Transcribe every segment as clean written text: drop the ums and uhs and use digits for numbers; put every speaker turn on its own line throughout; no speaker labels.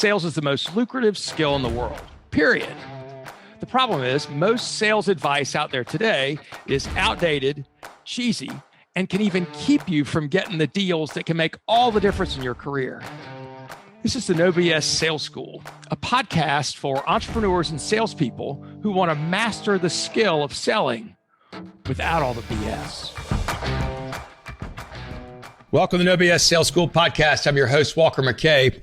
sales is the most lucrative skill in the world, period. The problem is most sales advice out there today is outdated, cheesy, and can even keep you from getting the deals that can make all the difference in your career. This is the No BS Sales School, a podcast for entrepreneurs and salespeople who want to master the skill of selling without all the BS.
Welcome to the No BS Sales School podcast. I'm your host, Walker McKay.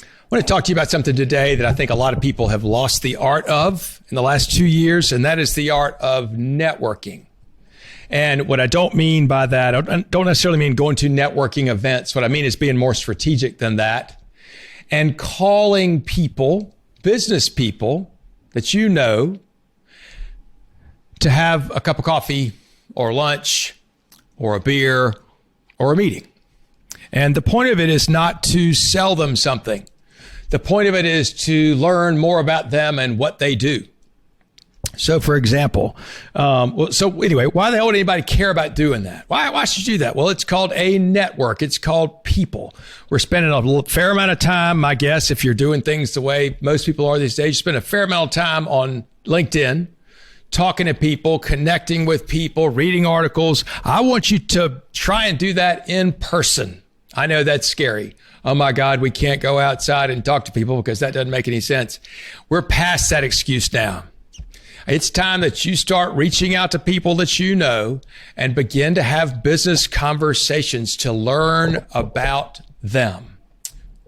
I want to talk to you about something today that I think a lot of people have lost the art of in the last 2 years, and that is the art of networking. And what I don't mean by that, I don't necessarily mean going to networking events. What I mean is being more strategic than that and calling people, business people that you know, to have a cup of coffee or lunch or a beer or a meeting. And the point of it is not to sell them something. The point of it is to learn more about them and what they do. So, for example, why the hell would anybody care about doing that? Why should you do that? Well, it's called a network. It's called people. We're spending a fair amount of time, my guess, if you're doing things the way most people are these days, you spend a fair amount of time on LinkedIn, talking to people, connecting with people, reading articles. I want you to try and do that in person. I know that's scary. Oh my God, we can't go outside and talk to people because that doesn't make any sense. We're past that excuse now. It's time that you start reaching out to people that you know and begin to have business conversations to learn about them.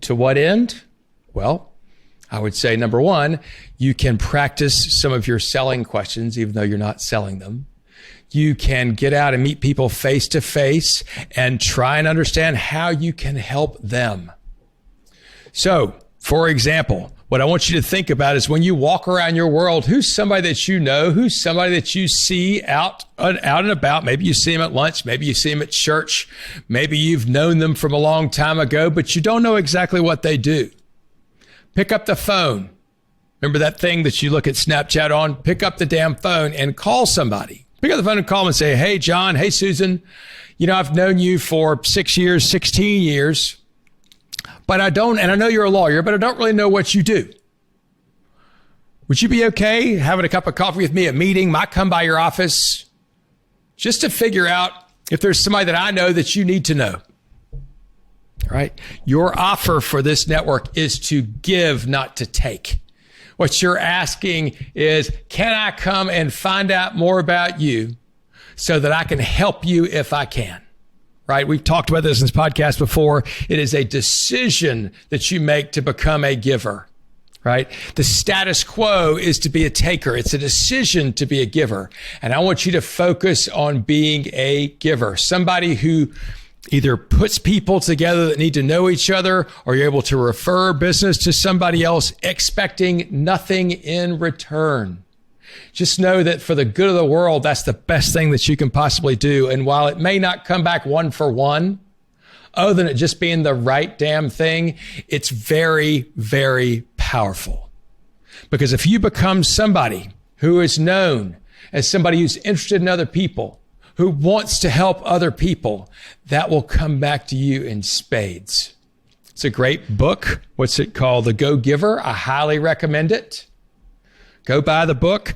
To what end? Well, I would say, number one, you can practice some of your selling questions, even though you're not selling them. You can get out and meet people face to face and try and understand how you can help them. So, for example, what I want you to think about is when you walk around your world, who's somebody that you know, who's somebody that you see out and about. Maybe you see them at lunch, maybe you see them at church, maybe you've known them from a long time ago, but you don't know exactly what they do. Pick up the phone. Remember that thing that you look at Snapchat on? Pick up the damn phone and call somebody. Pick up the phone and call them and say, hey, John, hey, Susan, I've known you for 6 years, 16 years. But I know you're a lawyer, but I don't really know what you do. Would you be okay having a cup of coffee with me, a meeting, might come by your office, just to figure out if there's somebody that I know that you need to know? All right. Your offer for this network is to give, not to take. What you're asking is, can I come and find out more about you so that I can help you if I can? Right? We've talked about this in this podcast before. It is a decision that you make to become a giver, right? The status quo is to be a taker. It's a decision to be a giver. And I want you to focus on being a giver, somebody who either puts people together that need to know each other, or you're able to refer business to somebody else expecting nothing in return. Just know that for the good of the world, that's the best thing that you can possibly do. And while it may not come back one for one, other than it just being the right damn thing, it's very, very powerful. Because if you become somebody who is known as somebody who's interested in other people, who wants to help other people, that will come back to you in spades. It's a great book. What's it called? The Go Giver. I highly recommend it. Go buy the book.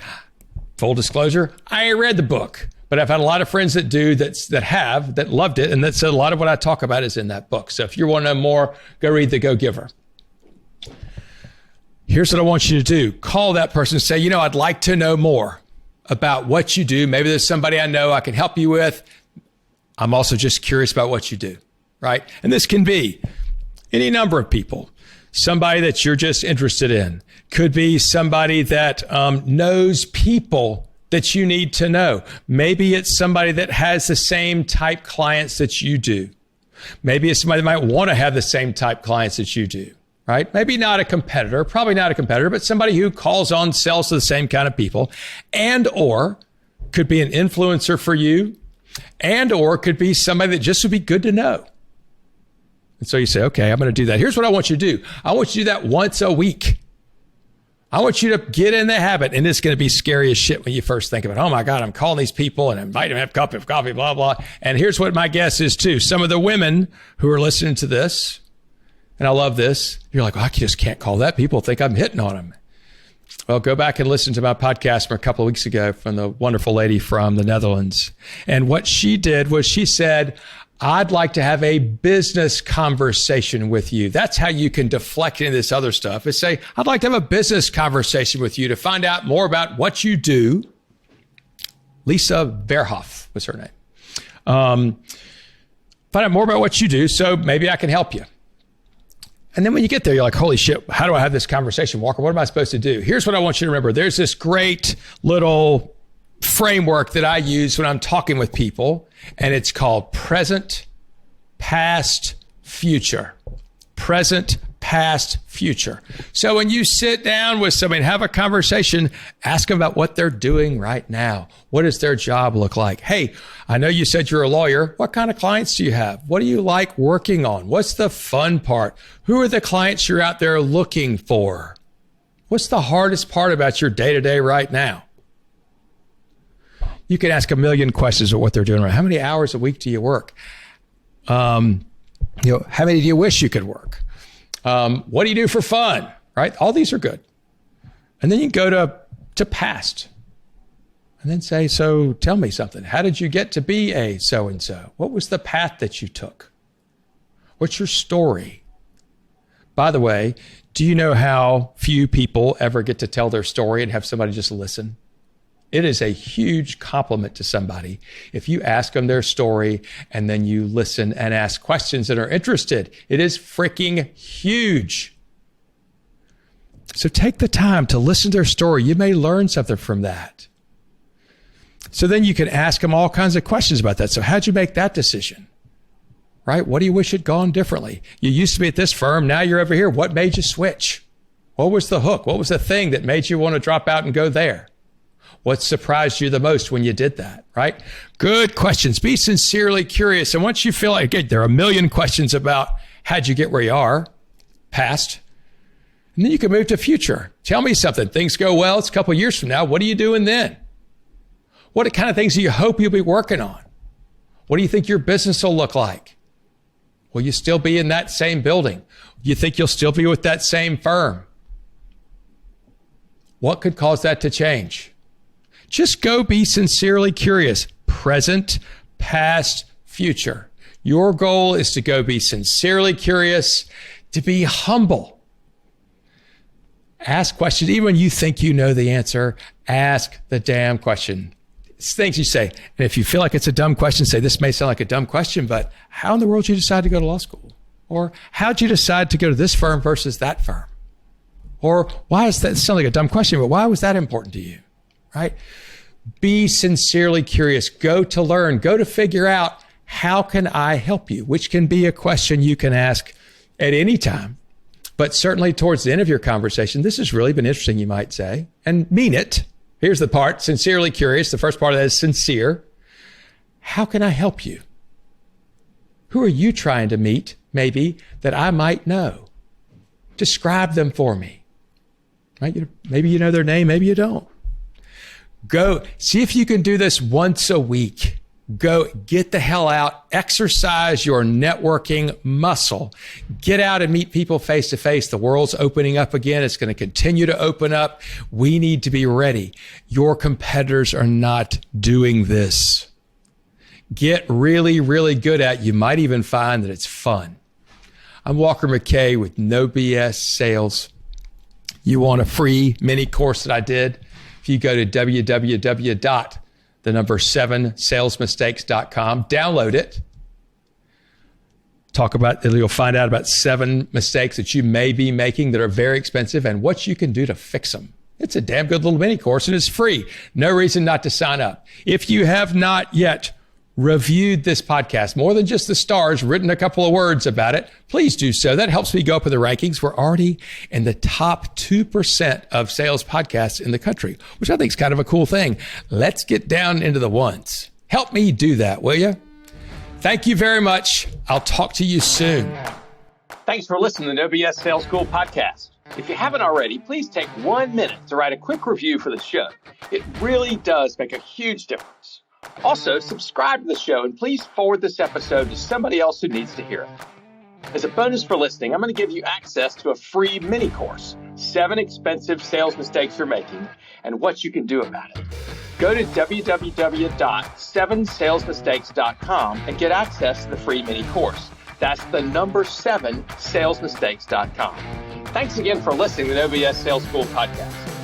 Full disclosure, I ain't read the book, but I've had a lot of friends that do, that loved it, and that said a lot of what I talk about is in that book. So if you want to know more, go read The Go Giver. Here's what I want you to do. Call that person and say, I'd like to know more about what you do. Maybe there's somebody I know I can help you with. I'm also just curious about what you do, right? And this can be any number of people. Somebody that you're just interested in. Could be somebody that knows people that you need to know. Maybe it's somebody that has the same type clients that you do. Maybe it's somebody that might want to have the same type clients that you do, right? Maybe not a competitor, probably not a competitor, but somebody who calls on, sells to the same kind of people, and or could be an influencer for you, and or could be somebody that just would be good to know. And so you say, okay, I'm going to do that. Here's what I want you to do. I want you to do that once a week. I want you to get in the habit, and it's going to be scary as shit when you first think of it. Oh my God, I'm calling these people and inviting them to have a cup of coffee, blah, blah. And here's what my guess is too. Some of the women who are listening to this And I love this. You're like, I just can't call that. People think I'm hitting on them. Well, go back and listen to my podcast from a couple of weeks ago from the wonderful lady from the Netherlands. And what she did was she said, I'd like to have a business conversation with you. That's how you can deflect into this other stuff, is say, I'd like to have a business conversation with you to find out more about what you do. Lisa Verhoff was her name. Find out more about what you do, so maybe I can help you. And then when you get there, you're like, holy shit, how do I have this conversation, Walker? What am I supposed to do? Here's what I want you to remember. There's this great little framework that I use when I'm talking with people, and it's called present, past, future. Present, past, future. So when you sit down with somebody and have a conversation, ask them about what they're doing right now. What does their job look like? Hey, I know you said you're a lawyer. What kind of clients do you have? What do you like working on? What's the fun part? Who are the clients you're out there looking for? What's the hardest part about your day-to-day right now? You can ask a million questions of what they're doing. How many hours a week do you work? How many do you wish you could work? What do you do for fun? Right? All these are good. And then you go to past and then say, so tell me something. How did you get to be a so-and-so? What was the path that you took? What's your story? By the way, do you know how few people ever get to tell their story and have somebody just listen? It is a huge compliment to somebody if you ask them their story and then you listen and ask questions and are interested. It is freaking huge. So take the time to listen to their story. You may learn something from that. So then you can ask them all kinds of questions about that. So how'd you make that decision? Right? What do you wish had gone differently? You used to be at this firm. Now you're over here. What made you switch? What was the hook? What was the thing that made you want to drop out and go there? What surprised you the most when you did that, right? Good questions. Be sincerely curious. And once you feel like, again, there are a million questions about how'd you get where you are, past, and then you can move to future. Tell me something. Things go well. It's a couple of years from now. What are you doing then? What kind of things do you hope you'll be working on? What do you think your business will look like? Will you still be in that same building? You think you'll still be with that same firm? What could cause that to change? Just go be sincerely curious. Present, past, future. Your goal is to go be sincerely curious, to be humble. Ask questions. Even when you think you know the answer, ask the damn question. It's things you say. And if you feel like it's a dumb question, say, this may sound like a dumb question, but how in the world did you decide to go to law school? Or how'd you decide to go to this firm versus that firm? Or why is that sound like a dumb question, but why was that important to you? Right? Be sincerely curious. Go to learn. Go to figure out, how can I help you? Which can be a question you can ask at any time. But certainly towards the end of your conversation, this has really been interesting, you might say, and mean it. Here's the part, sincerely curious. The first part of that is sincere. How can I help you? Who are you trying to meet, maybe, that I might know? Describe them for me. Right? Maybe you know their name, maybe you don't. Go see if you can do this once a week. Go get the hell out, exercise your networking muscle. Get out and meet people face to face. The world's opening up again. It's going to continue to open up. We need to be ready. Your competitors are not doing this. Get really, really good at it. You might even find that it's fun. I'm Walker McKay with No BS Sales. You want a free mini course that I did? If you go to www.7salesmistakes.com, download it. You'll find out about 7 mistakes that you may be making that are very expensive and what you can do to fix them. It's a damn good little mini course and it's free. No reason not to sign up. If you have not yet reviewed this podcast, more than just the stars, written a couple of words about it, please do so. That helps me go up in the rankings. We're already in the top 2% of sales podcasts in the country, which I think is kind of a cool thing. Let's get down into the ones. Help me do that, will you? Thank you very much. I'll talk to you soon.
Thanks for listening to No BS Sales School podcast. If you haven't already, please take 1 minute to write a quick review for the show. It really does make a huge difference. Also, subscribe to the show and please forward this episode to somebody else who needs to hear it. As a bonus for listening, I'm going to give you access to a free mini course, 7 expensive sales mistakes you're making and what you can do about it. Go to www.7salesmistakes.com and get access to the free mini course. That's the number 7salesmistakes.com. Thanks again for listening to the OBS Sales School podcast.